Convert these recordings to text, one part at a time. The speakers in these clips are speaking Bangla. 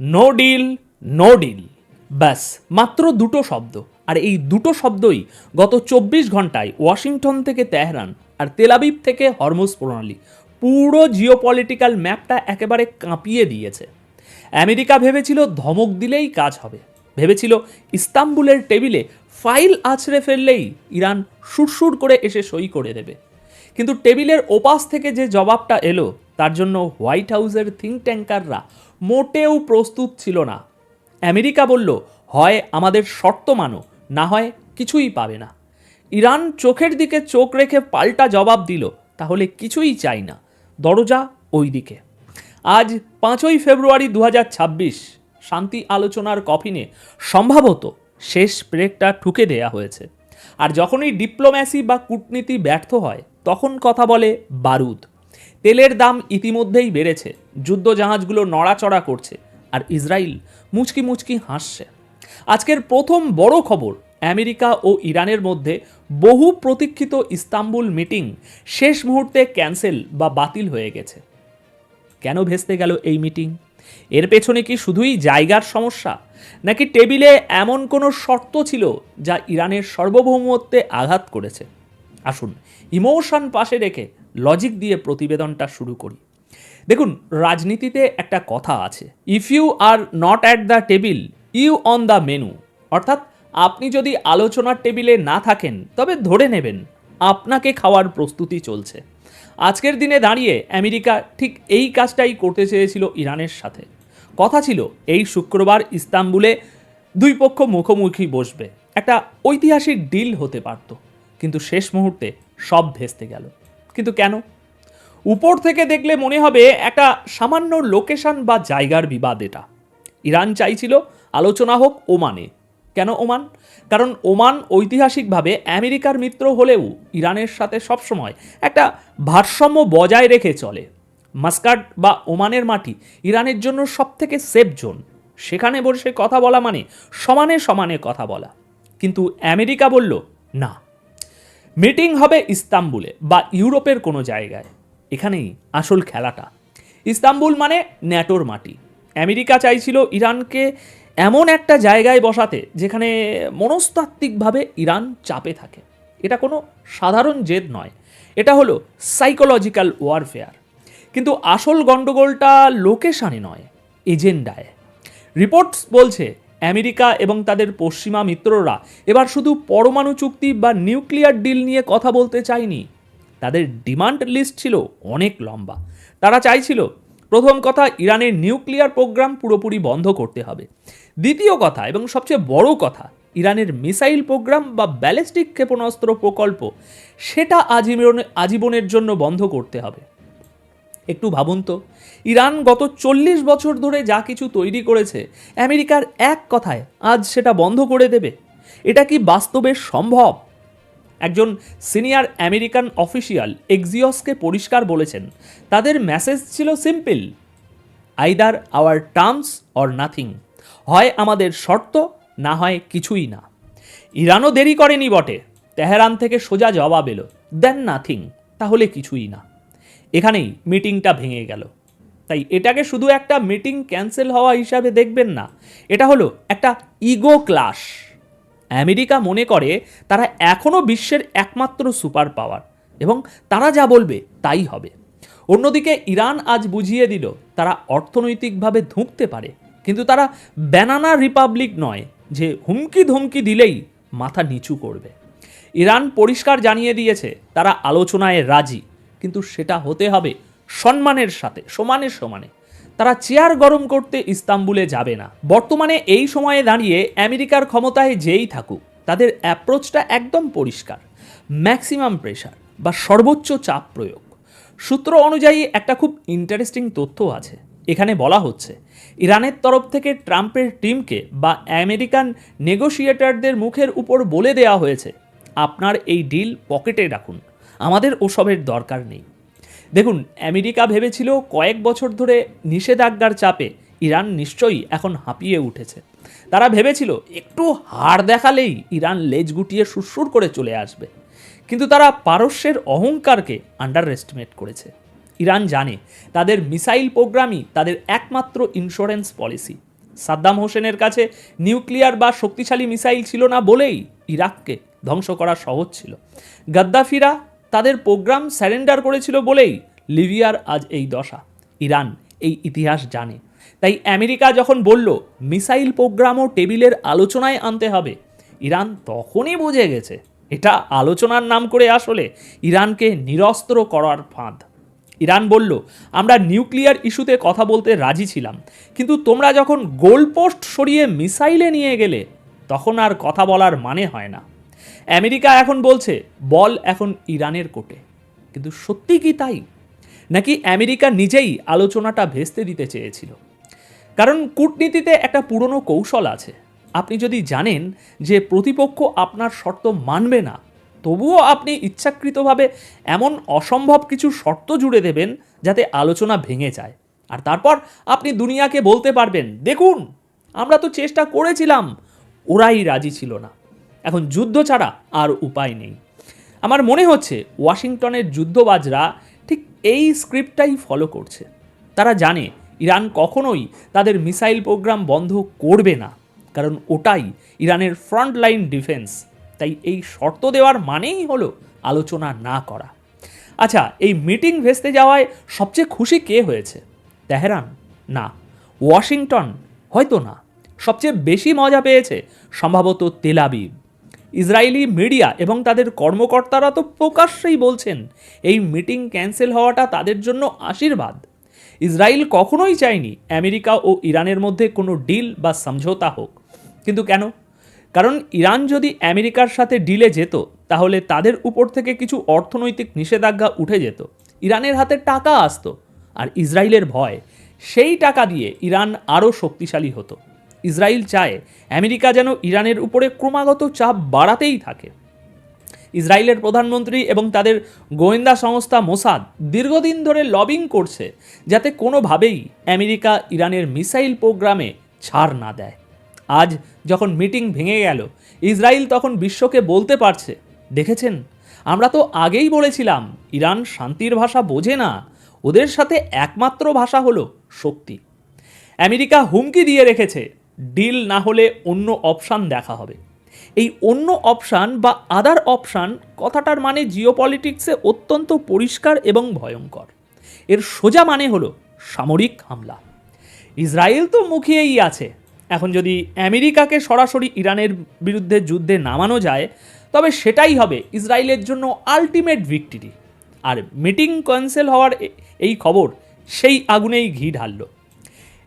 নো ডিল, নো ডিল, ব্যাস মাত্র দুটো শব্দ। আর এই দুটো শব্দই গত 24 ঘন্টায় ওয়াশিংটন থেকে তেহরান আর তেলাবিব থেকে হরমুজ প্রণালী পুরো জিওপলিটিক্যাল ম্যাপটা একেবারে কাঁপিয়ে দিয়েছে। আমেরিকা ভেবেছিল ধমক দিলেই কাজ হবে, ভেবেছিল ইস্তাম্বুলের টেবিলে ফাইল আছড়ে ফেললেই ইরান সুরসুর করে এসে সই করে দেবে। কিন্তু টেবিলের ওপাশ থেকে যে জবাবটা এলো তার জন্য হোয়াইট হাউসের থিঙ্ক ট্যাঙ্কাররা মোটেও প্রস্তুত ছিল না। আমেরিকা বলল, হয় আমাদের শর্ত মানো, না হয় কিছুই পাবে না। ইরান চোখের দিকে চোখ রেখে পাল্টা জবাব দিল, তাহলে কিছুই চাই না, দরজা ওই দিকে। আজ 5ই ফেব্রুয়ারি 2026 শান্তি আলোচনার কফিনে সম্ভবত শেষ ব্রেকটা ঠুকে দেয়া হয়েছে। আর যখনই ডিপ্লোম্যাসি বা কূটনীতি ব্যর্থ হয় তখন কথা বলে বারুদ। তেলের দাম ইতিমধ্যেই বেড়েছে, যুদ্ধ জাহাজগুলো নড়াচড়া করছে, আর ইসরায়েল মুচকি মুচকি হাসছে। আজকের প্রথম বড় খবর, আমেরিকা ও ইরানের মধ্যে বহু প্রতীক্ষিত ইস্তাম্বুল মিটিং শেষ মুহূর্তে ক্যান্সেল বা বাতিল হয়ে গেছে। কেন ভেস্তে গেল এই মিটিং? এর পেছনে কি শুধুই জায়গার সমস্যা, নাকি টেবিলে এমন কোনো শর্ত ছিল যা ইরানের সার্বভৌমত্বে আঘাত করেছে? আসুন ইমোশন পাশে রেখে লজিক দিয়ে প্রতিবেদনটা শুরু করি। দেখুন, রাজনীতিতে একটা কথা আছে, if you are not at the table you on the menu. অর্থাৎ আপনি যদি আলোচনার টেবিলে না থাকেন তবে ধরে নেবেন আপনাকে খাওয়ার প্রস্তুতি চলছে। আজকের দিনে দাঁড়িয়ে আমেরিকা ঠিক এই কাজটাই করতে চেয়েছিল ইরানের সাথে। কথা ছিল এই শুক্রবার ইস্তাম্বুলে দুই পক্ষ মুখোমুখি বসবে, একটা ঐতিহাসিক ডিল হতে পারত। কিন্তু শেষ মুহূর্তে সব ভেস্তে গেল। কিন্তু কেন? উপর থেকে দেখলে মনে হবে একটা সামান্য লোকেশন বা জায়গার বিবাদ এটা। ইরান চাইছিল আলোচনা হোক ওমানে। কেন ওমান? কারণ ওমান ঐতিহাসিকভাবে আমেরিকার মিত্র হলেও ইরানের সাথে সবসময় একটা ভারসাম্য বজায় রেখে চলে। মাস্কাট বা ওমানের মাটি ইরানের জন্য সবথেকে সেফ জোন। সেখানে বসে কথা বলা মানে সমানে সমানে কথা বলা। কিন্তু আমেরিকা বলল না, মিটিং হবে ইস্তাম্বুলে বা ইউরোপের কোনো জায়গায়। এখানেই আসল খেলাটা। ইস্তাম্বুল মানে ন্যাটোর মাটি। আমেরিকা চাইছিল ইরানকে এমন একটা জায়গায় বসাতে যেখানে মনস্তাত্ত্বিকভাবে ইরান চাপে থাকে। এটা কোনো সাধারণ জেদ নয়, এটা হলো সাইকোলজিক্যাল ওয়ারফেয়ার। কিন্তু আসল গণ্ডগোলটা লোকেশানে নয়, এজেন্ডায়। রিপোর্টস বলছে আমেরিকা এবং তাদের পশ্চিমা মিত্ররা এবার শুধু পরমাণু চুক্তি বা নিউক্লিয়ার ডিল নিয়ে কথা বলতে চায়নি। তাদের ডিমান্ড লিস্ট ছিল অনেক লম্বা। তারা চাইছিল, প্রথম কথা, ইরানের নিউক্লিয়ার প্রোগ্রাম পুরোপুরি বন্ধ করতে হবে। দ্বিতীয় কথা এবং সবচেয়ে বড় কথা, ইরানের মিসাইল প্রোগ্রাম বা ব্যালিস্টিক ক্ষেপণাস্ত্র প্রকল্প সেটা আজীবনের জন্য বন্ধ করতে হবে। একটু ভাবুন তো, ইরান গত 40 বছর ধরে যা কিছু তৈরি করেছে, আমেরিকার এক কথায় আজ সেটা বন্ধ করে দেবে? এটা কি বাস্তবে সম্ভব? একজন সিনিয়র আমেরিকান অফিসিয়াল এক্সিওসকে পরিষ্কার বলেছেন, তাদের মেসেজ ছিল simple, either our terms or nothing. হয় আমাদের শর্ত, না হয় কিছুই না। ইরানও দেরি করেনি বটে, তেহরান থেকে সোজা জবাব এলো, দেন নাথিং, তাহলে কিছুই না। এখানেই মিটিংটা ভেঙে গেল। তাই এটাকে শুধু একটা মিটিং ক্যান্সেল হওয়া হিসাবে দেখবেন না, এটা হলো একটা ইগো ক্লাশ। আমেরিকা মনে করে তারা এখনও বিশ্বের একমাত্র সুপার পাওয়ার এবং তারা যা বলবে তাই হবে। অন্যদিকে ইরান আজ বুঝিয়ে দিল তারা অর্থনৈতিকভাবে ধুঁকতে পারে, কিন্তু তারা ব্যানানা রিপাবলিক নয় যে হুমকি ধমকি দিলেই মাথা নিচু করবে। ইরান পরিষ্কার জানিয়ে দিয়েছে তারা আলোচনায় রাজি, কিন্তু সেটা হতে হবে সম্মানের সাথে, সমানে সমানে। তারা চেয়ার গরম করতে ইস্তাম্বুলে যাবে না। বর্তমানে এই সময়ে দাঁড়িয়ে আমেরিকার ক্ষমতায় যেই থাকুক, তাদের অ্যাপ্রোচটা একদম পরিষ্কার, ম্যাক্সিমাম প্রেশার বা সর্বোচ্চ চাপ প্রয়োগ। সূত্র অনুযায়ী একটা খুব ইন্টারেস্টিং তথ্য আছে। এখানে বলা হচ্ছে, ইরানের তরফ থেকে ট্রাম্পের টিমকে বা আমেরিকান নেগোশিয়েটরদের মুখের উপর বলে দেওয়া হয়েছে, আপনার এই ডিল পকেটে রাখুন, আমাদের ওসবের দরকার নেই। দেখুন, আমেরিকা ভেবেছিল কয়েক বছর ধরে নিষেধাজ্ঞার চাপে ইরান নিশ্চয়ই এখন হাঁপিয়ে উঠেছে। তারা ভেবেছিল একটু হার দেখালেই ইরান লেজ গুটিয়ে সুরসুর করে চলে আসবে। কিন্তু তারা পারস্যের অহংকারকে আন্ডার এস্টিমেট করেছে। ইরান জানে তাদের মিসাইল প্রোগ্রামই তাদের একমাত্র ইন্স্যুরেন্স পলিসি। সাদ্দাম হোসেনের কাছে নিউক্লিয়ার বা শক্তিশালী মিসাইল ছিল না বলেই ইরাককে ধ্বংস করা সহজ ছিল। গাদ্দাফিরা তাদের প্রোগ্রাম স্যারেন্ডার করেছিল বলেই লিবিয়ার আজ এই দশা। ইরান এই ইতিহাস জানে, তাই আমেরিকা যখন বলল মিসাইল প্রোগ্রামও টেবিলের আলোচনায় আনতে হবে, ইরান তখনই বুঝে গেছে এটা আলোচনার নাম করে আসলে ইরানকে নিরস্ত্র করার ফাঁদ। ইরান বলল, আমরা নিউক্লিয়ার ইস্যুতে কথা বলতে রাজি ছিলাম, কিন্তু তোমরা যখন গোলপোস্ট সরিয়ে মিসাইলে নিয়ে গেলে তখন আর কথা বলার মানে হয় না। আমেরিকা এখন বলছে বল এখন ইরানের কোর্টে। কিন্তু সত্যি কি তাই, নাকি আমেরিকা নিজেই আলোচনাটা ভেস্তে দিতে চেয়েছিল? কারণ কূটনীতিতে একটা পুরনো কৌশল আছে। আপনি যদি জানেন যে প্রতিপক্ষ আপনার শর্ত মানবে না, তবুও আপনি ইচ্ছাকৃতভাবে এমন অসম্ভব কিছু শর্ত জুড়ে দেবেন যাতে আলোচনা ভেঙে যায়, আর তারপর আপনি দুনিয়াকে বলতে পারবেন, দেখুন আমরা তো চেষ্টা করেছিলাম, ওরাই রাজি ছিল না। এখন যুদ্ধ ছাড়া আর উপায় নেই। আমার মনে হচ্ছে ওয়াশিংটনের যুদ্ধবাজরা ঠিক এই স্ক্রিপ্টটাই ফলো করছে। তারা জানে ইরান কখনোই তাদের মিসাইল প্রোগ্রাম বন্ধ করবে না, কারণ ওটাই ইরানের ফ্রন্ট লাইন ডিফেন্স। তাই এই শর্ত দেওয়ার মানেই হলো আলোচনা না করা। আচ্ছা, এই মিটিং ভেস্তে যাওয়ায় সবচেয়ে খুশি কে হয়েছে? তেহরান? না। ওয়াশিংটন? হয়তো না। সবচেয়ে বেশি মজা পেয়েছে সম্ভবত তেল আবিব। ইসরায়েলি মিডিয়া এবং তাদের কর্মকর্তারা তো প্রকাশ্যেই বলছেন এই মিটিং ক্যান্সেল হওয়াটা তাদের জন্য আশীর্বাদ। ইসরায়েল কখনোই চায়নি আমেরিকা ও ইরানের মধ্যে কোনো ডিল বা সমঝোতা হোক। কিন্তু কেন? কারণ ইরান যদি আমেরিকার সাথে ডিলে যেত তাহলে তাদের উপর থেকে কিছু অর্থনৈতিক নিষেধাজ্ঞা উঠে যেত, ইরানের হাতে টাকা আসতো, আর ইসরায়েলের ভয় সেই টাকা দিয়ে ইরান আরও শক্তিশালী হতো। ইসরায়েল চায় আমেরিকা যেন ইরানের উপরে ক্রমাগত চাপ বাড়াতেই থাকে। ইসরায়েলের প্রধানমন্ত্রী এবং তাদের গোয়েন্দা সংস্থা মোসাদ দীর্ঘদিন ধরে লবিং করছে যাতে কোনোভাবেই আমেরিকা ইরানের মিসাইল প্রোগ্রামে ছাড় না দেয়। আজ যখন মিটিং ভেঙে গেল, ইসরায়েল তখন বিশ্বকে বলতে পারছে, দেখেছেন আমরা তো আগেই বলেছিলাম ইরান শান্তির ভাষা বোঝে না, ওদের সাথে একমাত্র ভাষা হলো শক্তি। আমেরিকা হুমকি দিয়ে রেখেছে ডিল না হলে অন্য অপশান দেখা হবে। এই অন্য অপশান বা আদার অপশান কথাটার মানে জিওপলিটিক্সে অত্যন্ত পরিষ্কার এবং ভয়ঙ্কর। এর সোজা মানে হলো সামরিক হামলা। ইসরায়েল তো মুখিয়েই আছে। এখন যদি আমেরিকাকে সরাসরি ইরানের বিরুদ্ধে যুদ্ধে নামানো যায় তবে সেটাই হবে ইসরায়েলের জন্য আলটিমেট ভিক্টরি। আর মিটিং ক্যান্সেল হওয়ার এই খবর সেই আগুনেই ঘি ঢালল।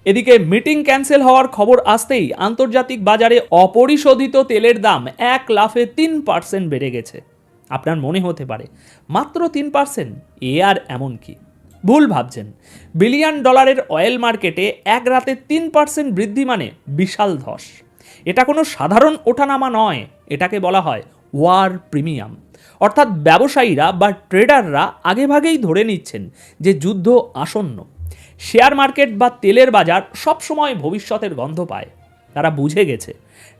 এদিকে মিটিং ক্যান্সেল হওয়ার খবর আসতেই আন্তর্জাতিক বাজারে অপরিশোধিত তেলের দাম এক লাফে 3% বেড়ে গেছে। আপনার মনে হতে পারে মাত্র 3%, এ আর এমন কি? ভুল ভাবছেন। বিলিয়ন ডলারের অয়েল মার্কেটে এক রাতে 3% বৃদ্ধি মানে বিশাল ধস। এটা কোনো সাধারণ ওঠানামা নয়, এটাকে বলা হয় ওয়ার প্রিমিয়াম। অর্থাৎ ব্যবসায়ীরা বা ট্রেডাররা আগেভাগেই ধরে নিচ্ছেন যে যুদ্ধ আসন্ন। শেয়ার মার্কেট বা তেলের বাজার সবসময় ভবিষ্যতের গন্ধ পায়। তারা বুঝে গেছে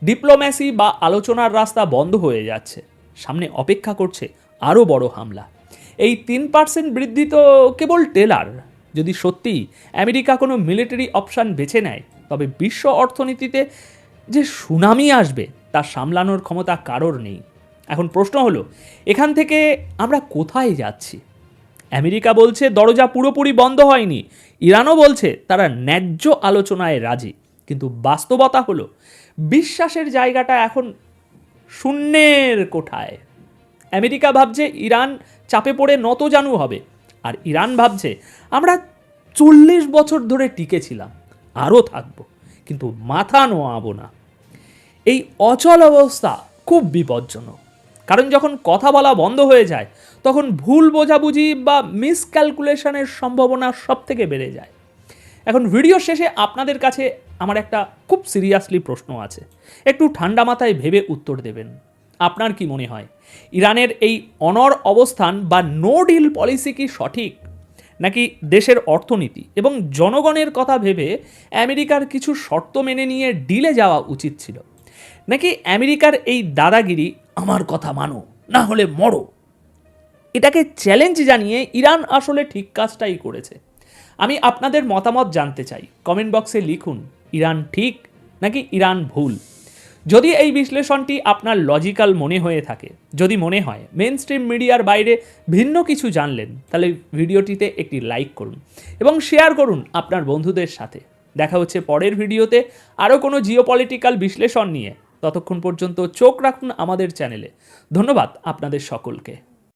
ডিপ্লোম্যাসি বা আলোচনার রাস্তা বন্ধ হয়ে যাচ্ছে, সামনে অপেক্ষা করছে আরও বড় হামলা। এই 3% বৃদ্ধি তো কেবল টেলার। যদি সত্যি আমেরিকা কোনো মিলিটারি অপশান বেছে নেয় তবে বিশ্ব অর্থনীতিতে যে সুনামি আসবে তা সামলানোর ক্ষমতা কারোর নেই। এখন প্রশ্ন হলো, এখান থেকে আমরা কোথায় যাচ্ছি? আমেরিকা বলছে দরজা পুরোপুরি বন্ধ হয়নি, ইরানও বলছে তারা ন্যায্য আলোচনায় রাজি, কিন্তু বাস্তবতা হলো বিশ্বাসের জায়গাটা এখন শূন্যের কোঠায়। আমেরিকা ভাবছে ইরান চাপে পড়ে নতজানু হবে, আর ইরান ভাবছে আমরা 40 বছর ধরে টিকেছিলাম, আরও থাকবো, কিন্তু মাথা নোয়াবো না। এই অচল অবস্থা খুব বিপজ্জনক, কারণ যখন কথা বলা বন্ধ হয়ে যায় তখন ভুল বোঝাবুঝি বা মিসক্যালকুলেশনের সম্ভাবনা সব থেকে বেড়ে যায়। এখন ভিডিও শেষে আপনাদের কাছে আমার একটা খুব সিরিয়াসলি প্রশ্ন আছে, একটু ঠান্ডা মাথায় ভেবে উত্তর দেবেন। আপনার কি মনে হয় ইরানের এই অনড় অবস্থান বা নো ডিল পলিসি কি সঠিক, নাকি দেশের অর্থনীতি এবং জনগণের কথা ভেবে আমেরিকার কিছু শর্ত মেনে নিয়ে ডিলে যাওয়া উচিত ছিল, নাকি আমেরিকার এই দাদাগিরি আমার কথা মানো না হলে মরো এটাকে চ্যালেঞ্জ জানিয়ে ইরান আসলে ঠিক কাজটাই করেছে। আমি আপনাদের মতামত জানতে চাই, কমেন্ট বক্সে লিখুন ইরান ঠিক নাকি ইরান ভুল। যদি এই বিশ্লেষণটি আপনার লজিক্যাল মনে হয়ে থাকে, যদি মনে হয় মেন স্ট্রিম মিডিয়ার বাইরে ভিন্ন কিছু জানলেন, তাহলে ভিডিওটিতে একটি লাইক করুন এবং শেয়ার করুন আপনার বন্ধুদের সাথে। দেখা হচ্ছে পরের ভিডিওতে আরও কোনো জিওপলিটিক্যাল বিশ্লেষণ নিয়ে। ততক্ষণ পর্যন্ত চোখ রাখুন আমাদের চ্যানেলে। ধন্যবাদ আপনাদের সকলকে।